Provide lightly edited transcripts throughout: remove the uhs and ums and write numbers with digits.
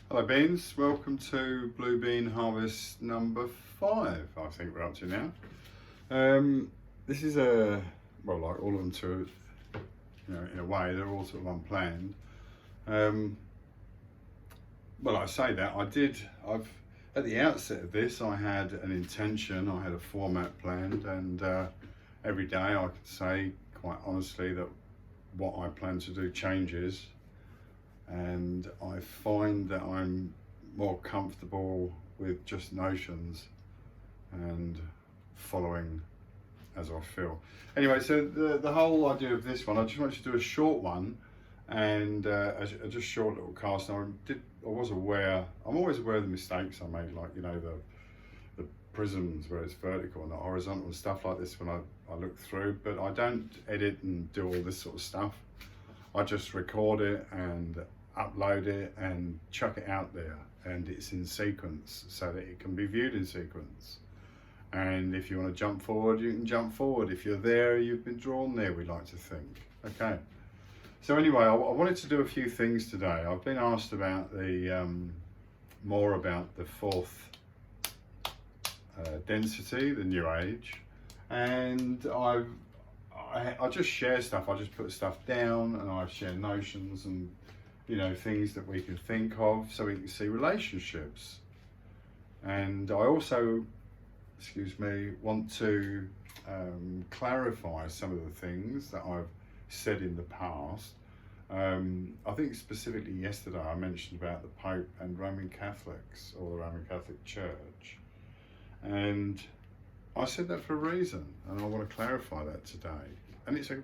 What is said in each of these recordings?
Hello beans, welcome to Blue Bean Harvest number 5, I think we're up to now. This is well, like all of them too, in a way, they're all sort of unplanned. Well, I say that, at the outset of this, I had an intention, I had a format planned, and every day I could say quite honestly that what I plan to do changes. And I find that I'm more comfortable with just notions and following as I feel. Anyway, so the whole idea of this one, I just wanted to do a short one and a just short little cast. I'm always aware of the mistakes I made, like the prisms where it's vertical and not horizontal and stuff like this when I look through, but I don't edit and do all this sort of stuff. I just record it and upload it and chuck it out there, and it's in sequence so that it can be viewed in sequence. And if you want to jump forward, you can jump forward. If you're there, you've been drawn there, we like to think. Okay. So anyway, I wanted to do a few things today. I've been asked about more about the fourth density, the New Age, and I just share stuff. I just put stuff down and I share notions and things that we can think of so we can see relationships. And I also, want to clarify some of the things that I've said in the past. I think specifically yesterday I mentioned about the Pope and Roman Catholics, or the Roman Catholic Church, and I said that for a reason, and I want to clarify that today. And it's a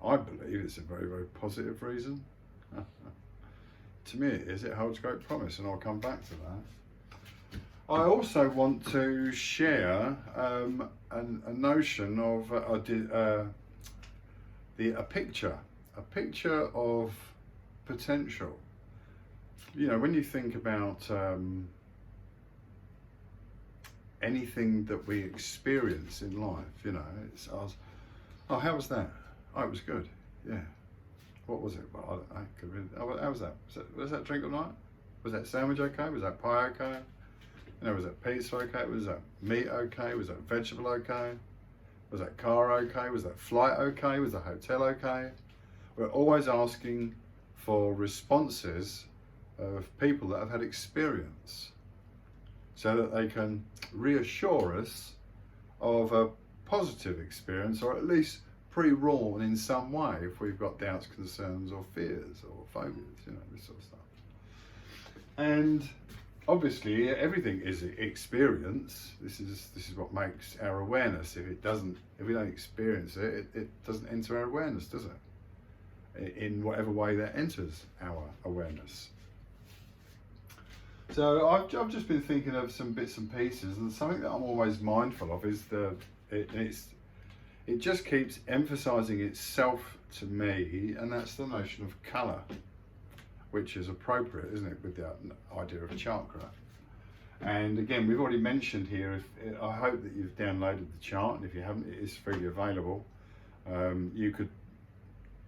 I believe it's a very, very positive reason. To me it is. It holds great promise, and I'll come back to that. I also want to share a notion of a picture of potential. When you think about anything that we experience in life, it's us. Oh, how was that? Oh, it was good. Yeah. What was it? Well, I don't know. How was that? Was that drink all night? Was that sandwich okay? Was that pie okay? Was that pizza okay? Was that meat okay? Was that vegetable okay? Was that car okay? Was that flight okay? Was the hotel okay? We're always asking for responses of people that have had experience so that they can reassure us of a positive experience, or at least pre-warn in some way if we've got doubts, concerns, or fears, or phobias, this sort of stuff. And obviously, everything is experience. This is what makes our awareness. If we don't experience it, it doesn't enter our awareness, does it? In whatever way that enters our awareness. So I've just been thinking of some bits and pieces, and something that I'm always mindful of is it just keeps emphasizing itself to me, and that's the notion of color, which is appropriate, isn't it, with the idea of chakra. And again, we've already mentioned here, I hope that you've downloaded the chart, and if you haven't, it is freely available. You could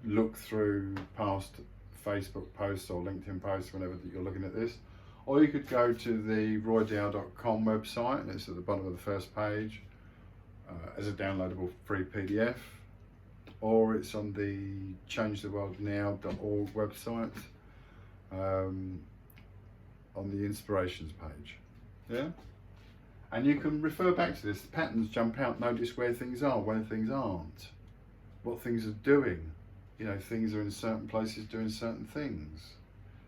look through past Facebook posts or LinkedIn posts whenever that you're looking at this, or you could go to the roydow.com website, and it's at the bottom of the first page as a downloadable free PDF, or it's on the changetheworldnow.org website on the inspirations page. Yeah, and you can refer back to this. The patterns jump out. Notice where things are, where things aren't, what things are doing. Things are in certain places doing certain things.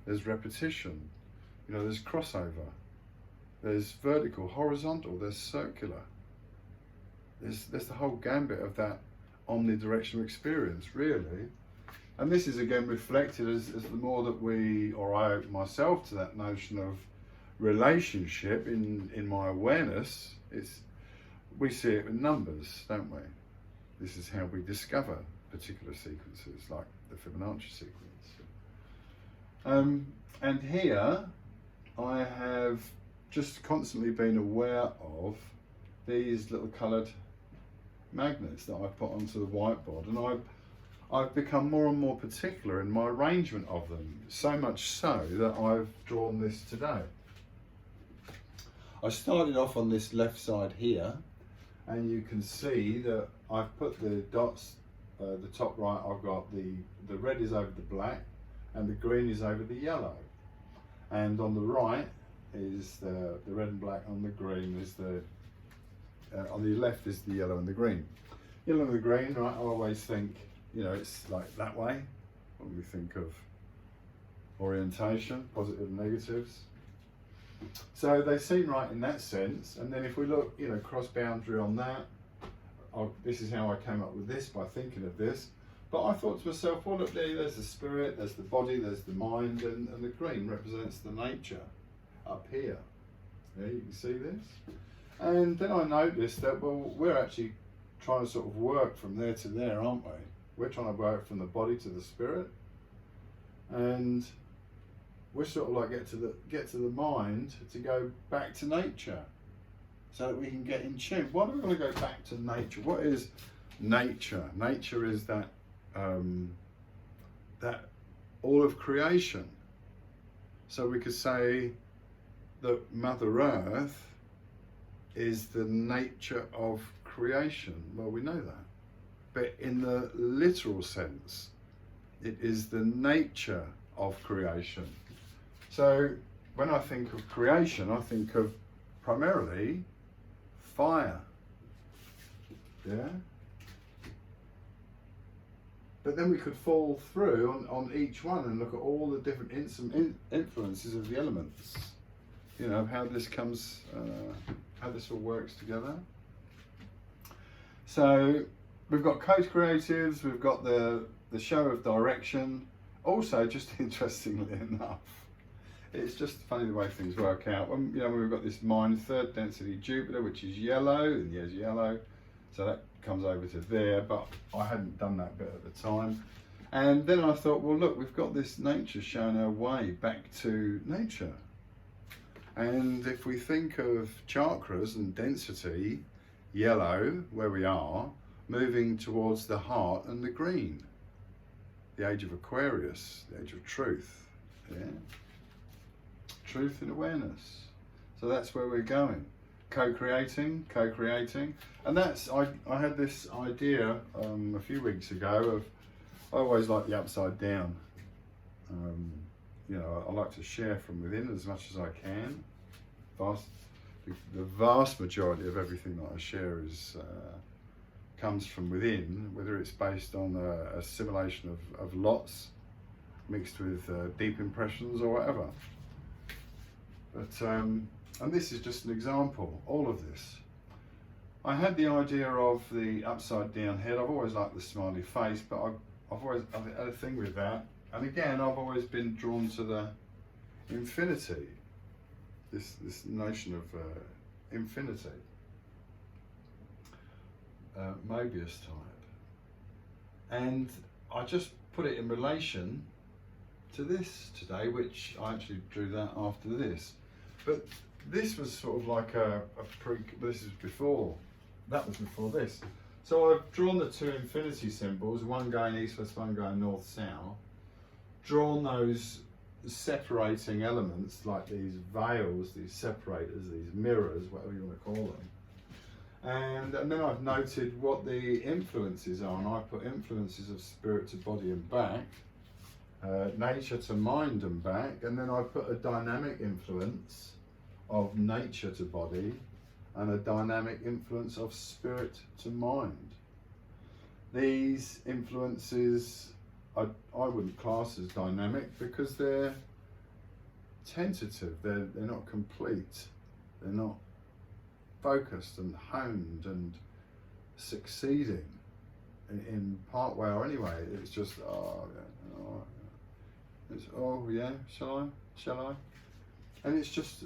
There's repetition. There's crossover. There's vertical, horizontal. There's circular. There's the whole gambit of that omnidirectional experience, really. And this is again reflected as the more that I open myself to that notion of relationship in my awareness, we see it in numbers, don't we? This is how we discover particular sequences, like the Fibonacci sequence. And here I have just constantly been aware of these little coloured magnets that I've put onto the whiteboard, and I've become more and more particular in my arrangement of them, so much so that I've drawn this today. I started off on this left side here, and you can see that I've put the dots, the top right, I've got the red is over the black and the green is over the yellow, and on the right is the red and black, on the green is on the left is the yellow and the green. Yellow and the green, right, I always think, you know, it's like that way when we think of orientation, positive and negatives. So they seem right in that sense, and then if we look, you know, cross boundary on that, this is how I came up with this, by thinking of this. But I thought to myself, well look, there's the spirit, there's the body, there's the mind, and the green represents the nature up here. Yeah, you can see this. And then I noticed that, well, we're actually trying to sort of work from there to there, aren't we? We're trying to work from the body to the spirit, and we're sort of like get to the mind to go back to nature, so that we can get in tune. Why do we want to go back to nature? What is nature? Nature is that that all of creation. So we could say that Mother Earth is the nature of creation. Well, we know that. But in the literal sense, it is the nature of creation. So when I think of creation, I think of primarily fire. Yeah? But then we could fall through on each one and look at all the different influences of the elements. You know, how this comes, how this all works together. So we've got co-creatives, we've got the show of direction. Also, just interestingly enough, it's just funny the way things work out. When, you know, we've got this mind, third density Jupiter, which is yellow, and there's yellow, so that comes over to there, but I hadn't done that bit at the time. And then I thought, well look, we've got this nature showing our way back to nature. And if we think of chakras and density, yellow, where we are, moving towards the heart, and the green, the age of Aquarius, the age of truth, yeah? Truth and awareness. So that's where we're going. Co-creating, and that's, I had this idea a few weeks ago of, I always like the upside down. You know, I like to share from within as much as I can. The vast majority of everything that I share is comes from within, whether it's based on a assimilation of lots mixed with deep impressions or whatever. But and this is just an example, all of this. I had the idea of the upside down head. I've always liked the smiley face, but I've had a thing with that. And again, I've always been drawn to the infinity, this notion of infinity, Mobius type. And I just put it in relation to this today, which I actually drew that after this. But this was sort of like this is before, that was before this. So I've drawn the two infinity symbols, one going east-west, one going north-south, drawn those separating elements, like these veils, these separators, these mirrors, whatever you want to call them. And then I've noted what the influences are, and I put influences of spirit to body and back, nature to mind and back, and then I put a dynamic influence of nature to body and a dynamic influence of spirit to mind. These influences I wouldn't class as dynamic because they're tentative, they're not complete, they're not focused and honed and succeeding in part way or anyway. It's just, oh yeah, shall I? And it's just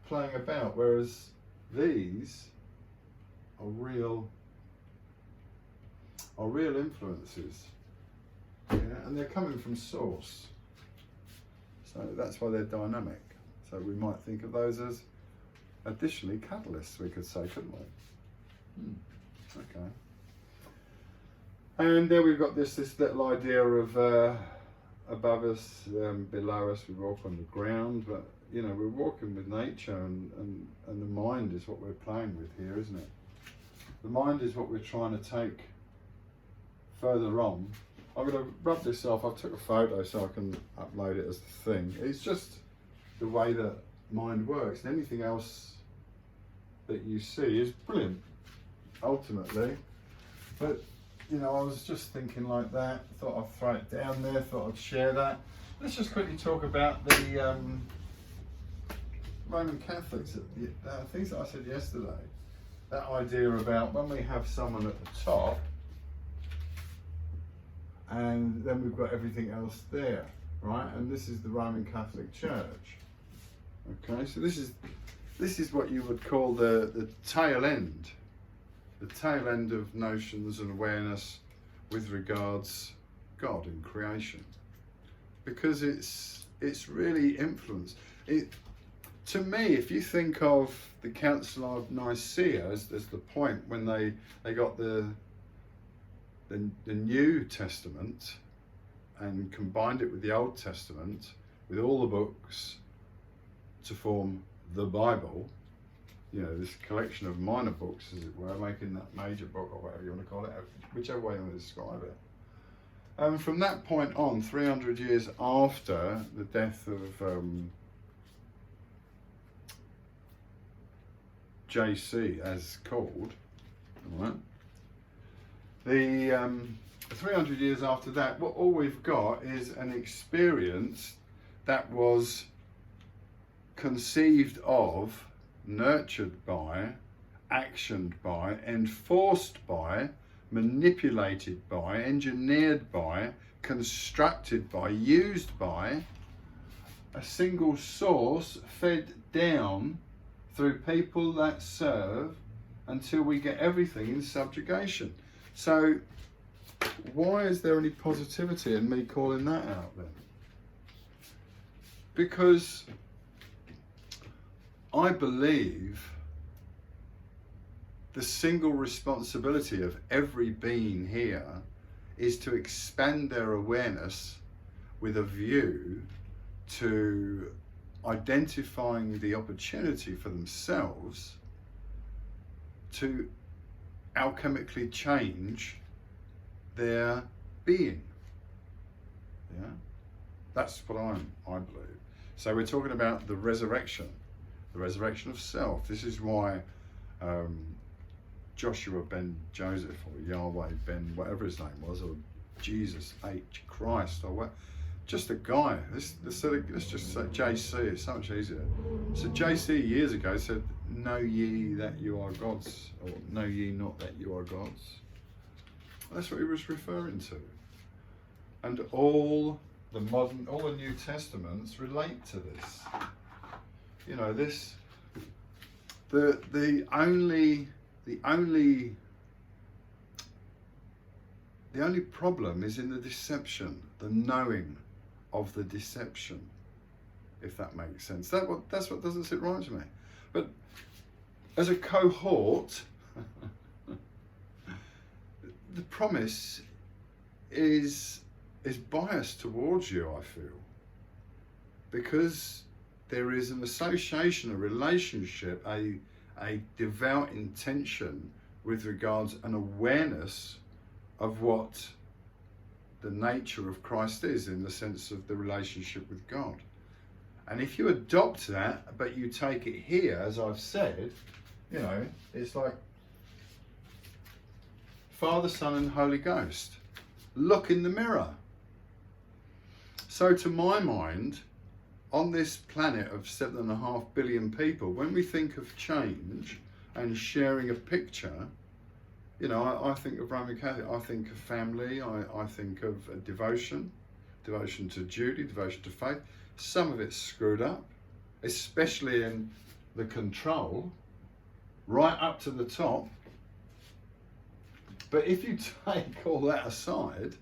playing about, whereas these are real influences, yeah, and they're coming from source. So that's why they're dynamic. So we might think of those as additionally catalysts, we could say, couldn't we? Okay. And then we've got this little idea of above us, below us, we walk on the ground, but you know, we're walking with nature, and the mind is what we're playing with here, isn't it? The mind is what we're trying to take further on. I'm going to rub this off. I took a photo so I can upload it as the thing. It's just the way that mind works, and anything else that you see is brilliant, ultimately. But you know, I was just thinking like that, thought I'd throw it down there, thought I'd share that. Let's just quickly talk about the Roman Catholics, things that I said yesterday. That idea about when we have someone at the top, and then we've got everything else there, right? And this is the Roman Catholic Church. Okay, so this is what you would call the tail end. The tail end of notions and awareness with regards God and creation, because it's really influenced it. To me, if you think of the Council of Nicaea as the point when they got the New Testament and combined it with the Old Testament, with all the books to form the Bible, you know, this collection of minor books, as it were, making that major book, or whatever you want to call it, whichever way you want to describe it. From that point on, 300 years after the death of JC, as called, all right, the 300 years after that, what all we've got is an experience that was conceived of, nurtured by, actioned by, enforced by, manipulated by, engineered by, constructed by, used by a single source, fed down through people that serve until we get everything in subjugation. So why is there any positivity in me calling that out then? Because I believe the single responsibility of every being here is to expand their awareness with a view to identifying the opportunity for themselves to alchemically change their being. Yeah, that's what I believe. So we're talking about the resurrection of self. This is why Joshua ben Joseph, or Yahweh ben whatever his name was, or Jesus H Christ, or what, just a guy. Let's just say JC, it's so much easier. So JC years ago said, "Know ye that you are gods, or know ye not that you are gods." That's what he was referring to. And all the New Testaments relate to this. You know, this, the only problem is in the deception, the knowing of the deception, if that makes sense. That's what doesn't sit right to me. But as a cohort, the promise is biased towards you, I feel, because there is an association, a relationship, a devout intention with regards an awareness of what the nature of Christ is, in the sense of the relationship with God. And if you adopt that, but you take it here, as I've said, you know, it's like Father, Son and Holy Ghost. Look in the mirror. So to my mind, on this planet of 7.5 billion people, when we think of change and sharing a picture, you know, I think of Roman Catholic, I think of family, I think of devotion to duty, devotion to faith. Some of it's screwed up, especially in the control, right up to the top. But if you take all that aside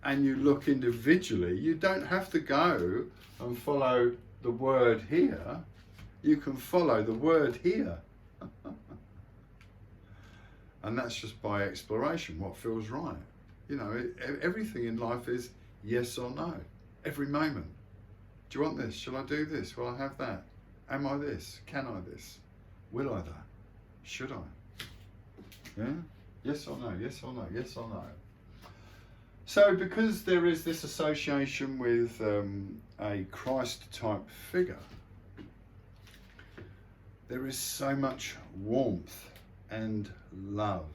and you look individually, you don't have to go and follow the word here. You can follow the word here. And that's just by exploration, what feels right. You know, everything in life is yes or no. Every moment. Do you want this? Shall I do this? Will I have that? Am I this? Can I this? Will I that? Should I? Yeah? Yes or no? Yes or no? Yes or no? So because there is this association with a Christ-type figure, there is so much warmth and love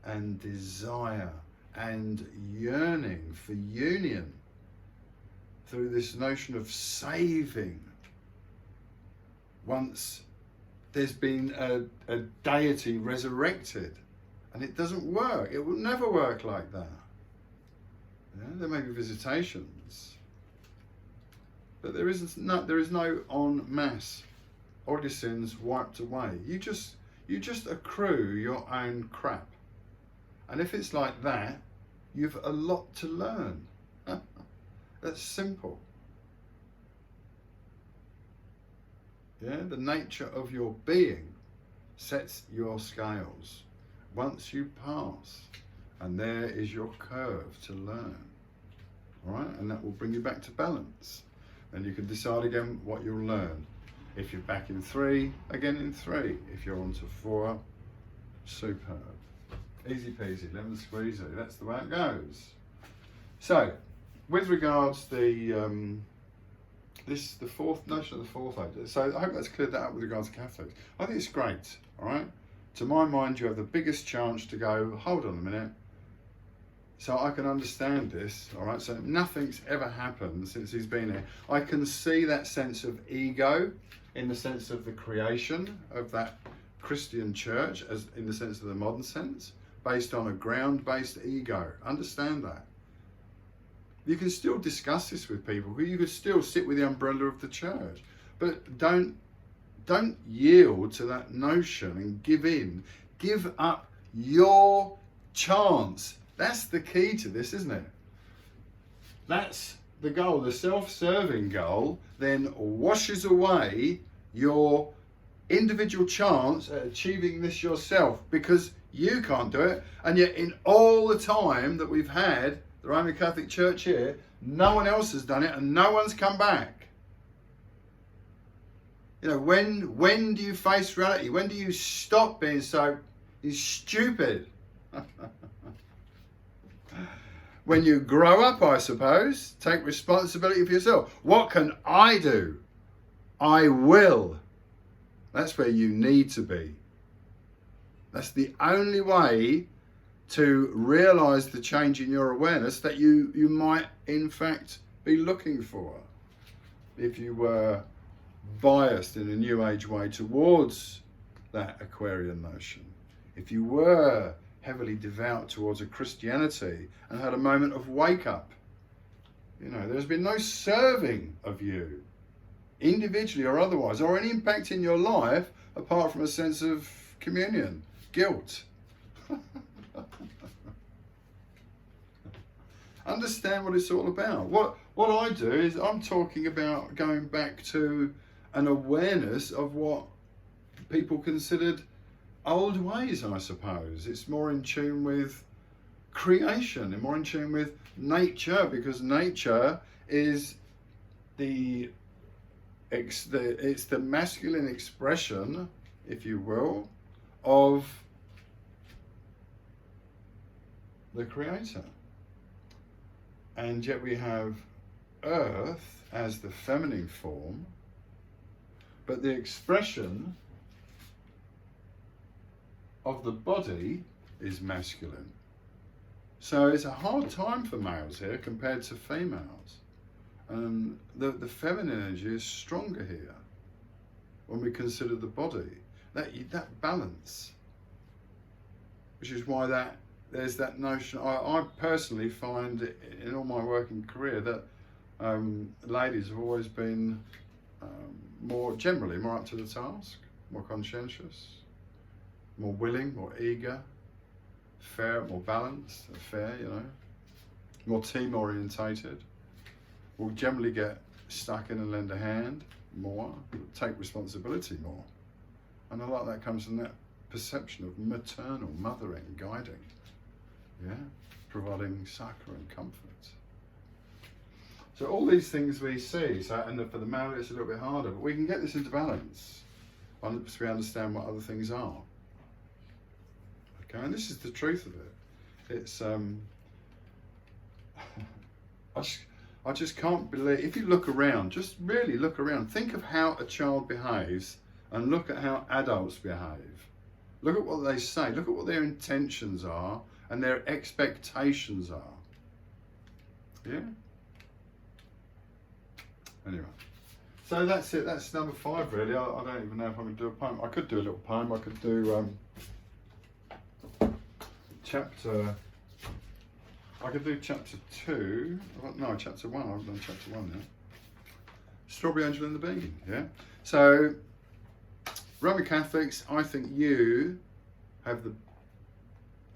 and desire and yearning for union through this notion of saving once there's been a deity resurrected. And it doesn't work. It will never work like that. Yeah, there may be visitations, but there is no en masse, all your sins wiped away. You just accrue your own crap. And if it's like that, you've a lot to learn. That's simple. Yeah, the nature of your being sets your scales. Once you pass, and there is your curve to learn. All right, and that will bring you back to balance. And you can decide again what you'll learn. If you're back in 3, again in 3. If you're on to 4, superb. Easy peasy, lemon squeezy. That's the way it goes. So, with regards the fourth notion of the fourth age. So I hope that's cleared that up with regards to Catholics. I think it's great. All right. To my mind, you have the biggest chance to go, hold on a minute. So I can understand this, all right? So nothing's ever happened since he's been here. I can see that sense of ego in the sense of the creation of that Christian church, as in the sense of the modern sense, based on a ground-based ego. Understand that. You can still discuss this with people. You could still sit with the umbrella of the church, but don't yield to that notion and give in. Give up your chance. That's the key to this, isn't it? That's the goal. The self-serving goal then washes away your individual chance at achieving this yourself, because you can't do it. And yet in all the time that we've had the Roman Catholic Church here, no one else has done it and no one's come back. You know, when do you face reality? When do you stop being so stupid? When you grow up, I suppose. Take responsibility for yourself. What can I do? I will. That's where you need to be. That's the only way to realise the change in your awareness that you might in fact be looking for, if you were biased in a New Age way towards that Aquarian notion. If you were heavily devout towards a Christianity and had a moment of wake up. You know, there's been no serving of you, individually or otherwise, or any impact in your life apart from a sense of communion, guilt. Understand what it's all about. What I do is I'm talking about going back to an awareness of what people considered old ways, I suppose. It's more in tune with creation and more in tune with nature, because nature is it's the masculine expression, if you will, of the creator. And yet we have earth as the feminine form, but the expression of the body is masculine. So it's a hard time for males here compared to females. And the feminine energy is stronger here when we consider the body. That balance, which is why there's that notion. I personally find in all my working career that ladies have always been more up to the task, more conscientious, more willing, more eager, fair, more balanced, fair, you know, more team orientated, will generally get stuck in and lend a hand more, take responsibility more. And a lot of that comes from that perception of maternal mothering, guiding, yeah, providing succour and comfort. So all these things we see, and for the male it's a little bit harder, but we can get this into balance once we understand what other things are. Okay, and this is the truth of it. It's I just can't believe, if you look around, just really look around, think of how a child behaves and look at how adults behave. Look at what they say, look at what their intentions are and their expectations are. Yeah? Anyway, so that's it, that's number 5 really. I don't even know if I'm going to do a poem. I could do a little poem, I could do chapter 2, no, chapter 1, I've done chapter 1 now. Strawberry Angel and the Bean, yeah? So, Roman Catholics, I think you have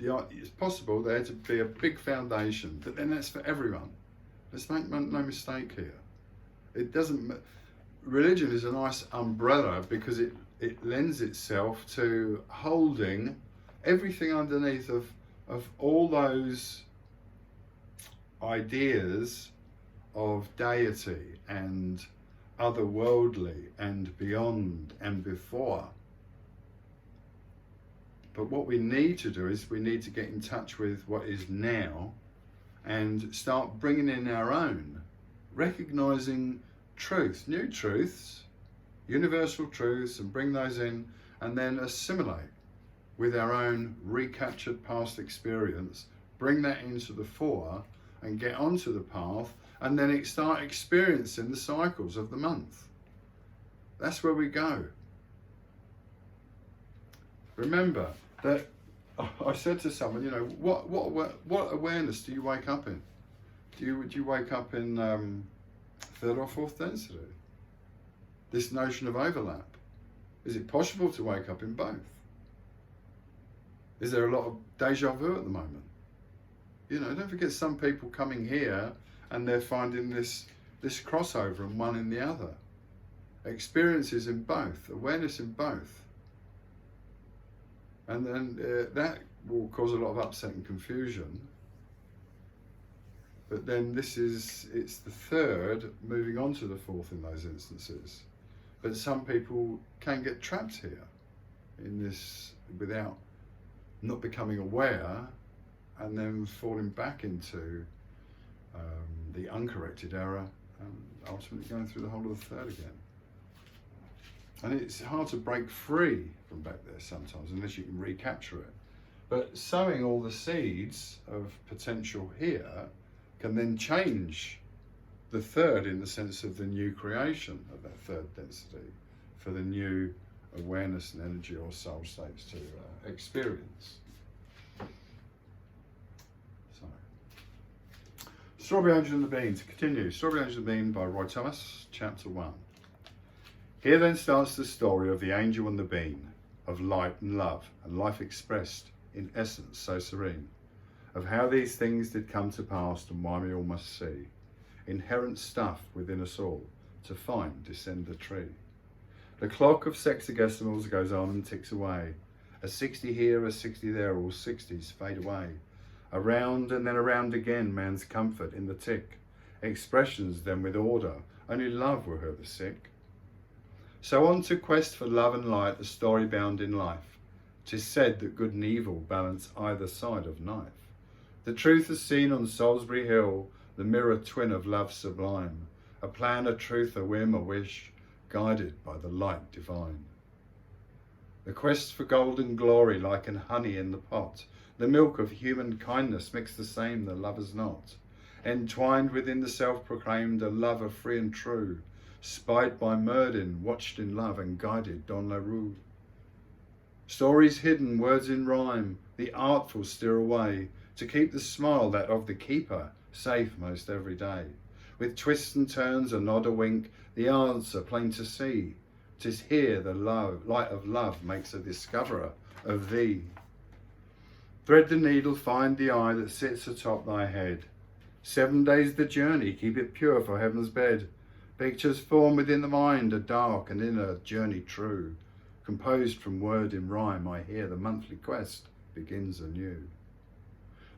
it's possible there to be a big foundation, but then that's for everyone. Let's make no mistake here. It doesn't, religion is a nice umbrella because it lends itself to holding everything underneath of all those ideas of deity and otherworldly and beyond and before. But what we need to do is we need to get in touch with what is now and start bringing in our own, recognizing truth, new truths, universal truths, and bring those in and then assimilate with our own recaptured past experience, bring that into the fore and get onto the path, and then start experiencing the cycles of the month. That's where we go. Remember that I said to someone, you know, what awareness do you wake up in? Do you wake up in 3rd or 4th density? This notion of overlap. Is it possible to wake up in both? Is there a lot of deja vu at the moment? You know, don't forget some people coming here and they're finding this crossover and one in the other. Experiences in both, awareness in both. And then that will cause a lot of upset and confusion. But then it's the 3rd, moving on to the 4th in those instances. But some people can get trapped here in this without not becoming aware and then falling back into the uncorrected error and ultimately going through the whole of the 3rd again. And it's hard to break free from back there sometimes unless you can recapture it. But sowing all the seeds of potential here can then change the 3rd in the sense of the new creation of that 3rd density for the new awareness and energy or soul states to experience. So, Strawberry Angel and the Bean, to continue. Strawberry Angel and the Bean by Roy Thomas, chapter 1. Here then starts the story of the angel and the bean, of light and love, and life expressed in essence so serene, of how these things did come to pass and why we all must see, inherent stuff within us all, to find descend the tree. The clock of sexagesimals goes on and ticks away, a 60 here, a 60 there, all 60s fade away. Around and then around again, man's comfort in the tick, expressions then with order, only love will hurt the sick. So on to quest for love and light, a story bound in life. 'Tis said that good and evil balance either side of knife. The truth is seen on Salisbury Hill, the mirror twin of love sublime, a plan, a truth, a whim, a wish, guided by the light divine. The quest for golden glory, like an honey in the pot, the milk of human kindness mixed the same, the lovers not, entwined within the self-proclaimed, a lover free and true, spied by Murdin, watched in love and guided Don LaRue. Stories hidden, words in rhyme, the artful steer away, to keep the smile that of the keeper safe most every day. With twists and turns, a nod, a wink, the answer plain to see. 'Tis here the light of love makes a discoverer of thee. Thread the needle, find the eye that sits atop thy head. 7 days the journey, keep it pure for heaven's bed. Pictures form within the mind, a dark and inner journey true. Composed from word in rhyme, I hear the monthly quest begins anew.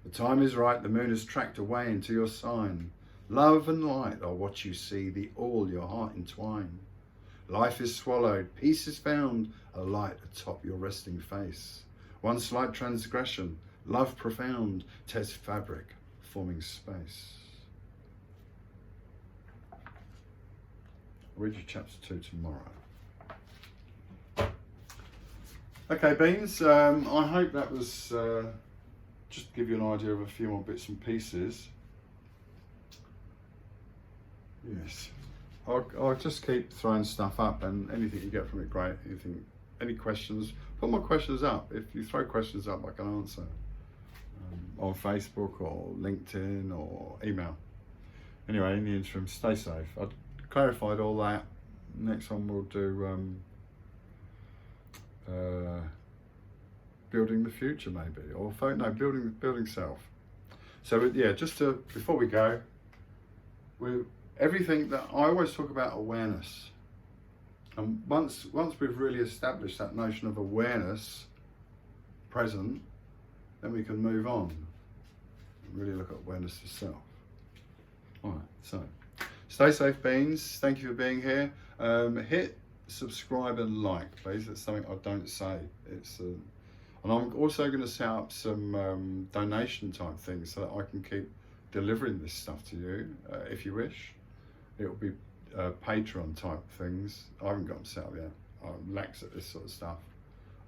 The time is right, the moon has tracked away into your sign. Love and light are what you see, the all your heart entwine. Life is swallowed, peace is found, a light atop your resting face. One slight transgression, love profound, tears fabric, forming space. I'll read you chapter 2 tomorrow. Okay, Beans, I hope that was just to give you an idea of a few more bits and pieces. Yes, I'll just keep throwing stuff up, and anything you get from it, great. Any questions, put my questions up. If you throw questions up, I can answer on Facebook or LinkedIn or email. Anyway, in the interim, stay safe. I've clarified all that. Next one we'll do building the future, maybe, or no, building self. So yeah, just to, before we go, everything that I always talk about, awareness, and once we've really established that notion of awareness present, then we can move on and really look at awareness of self. All right, so stay safe, Beans. Thank you for being here. Hit subscribe and like, please. That's something I don't say. And I'm also going to set up some donation type things so that I can keep delivering this stuff to you if you wish. It'll be Patreon type things. I haven't got them set up yet. I'm lax at this sort of stuff.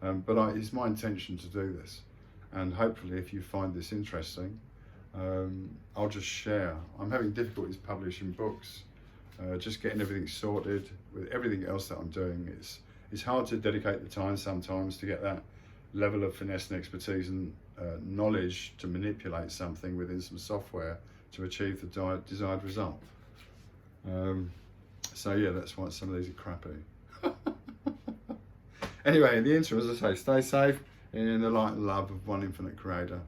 But it's my intention to do this. And hopefully if you find this interesting, I'll just share. I'm having difficulties publishing books, just getting everything sorted. With everything else that I'm doing, it's hard to dedicate the time sometimes to get that level of finesse and expertise and knowledge to manipulate something within some software to achieve the desired result. So yeah, that's why some of these are crappy. Anyway, in the interim, as I say, stay safe in the light and love of one infinite creator.